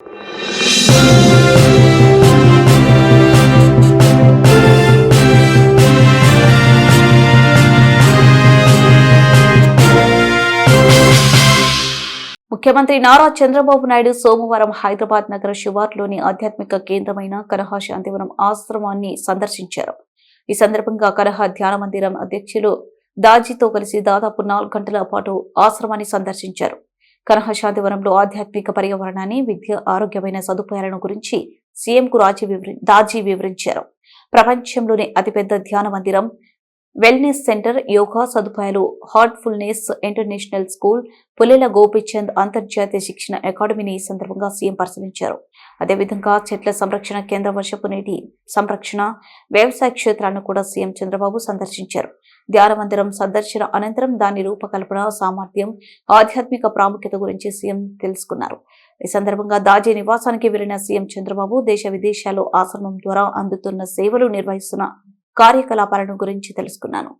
ముఖ్యమంత్రి నారా చంద్రబాబు నాయుడు సోమవారం హైదరాబాద్ నగర శివార్లోని ఆధ్యాత్మిక కేంద్రమైన కనహ శాంతివనం ఆశ్రమాన్ని సందర్శించారు. ఈ సందర్భంగా కనహ ధ్యాన మందిరం అధ్యక్షులు దాజీతో కలిసి దాదాపు 4 గంటల పాటు ఆశ్రమాన్ని సందర్శించారు. కనహ శాంతివనంలో ఆధ్యాత్మిక పర్యావరణాన్ని, విద్య, ఆరోగ్యమైన సదుపాయాలను గురించి సీఎంకు దాజీ వివరించారు. ప్రపంచంలోనే అతిపెద్ద ధ్యాన మందిరం, వెల్నెస్ సెంటర్, యోగా సదుపాయాలు, Heartfulness international school, Pullela Gopichand అంతర్జాతీయ శిక్షణ అకాడమీని ఈ సందర్భంగా సీఎం పరిశీలించారు. అదేవిధంగా చెట్ల సంరక్షణ కేంద్రం, వర్షపు నీటి సంరక్షణ, వ్యవసాయ క్షేత్రాలను కూడా సీఎం చంద్రబాబు సందర్శించారు. ధ్యాన మందిరం సందర్శన అనంతరం దాని రూపకల్పన, సామర్థ్యం, ఆధ్యాత్మిక ప్రాముఖ్యత గురించి సీఎం తెలుసుకున్నారు. ఈ సందర్భంగా దాజీ నివాసానికి వెళ్లిన సీఎం చంద్రబాబు దేశ విదేశాల్లో ఆశ్రమం ద్వారా అందుతున్న సేవలు, నిర్వహిస్తున్న కార్యకలాపాలను గురించి తెలుసుకున్నాను.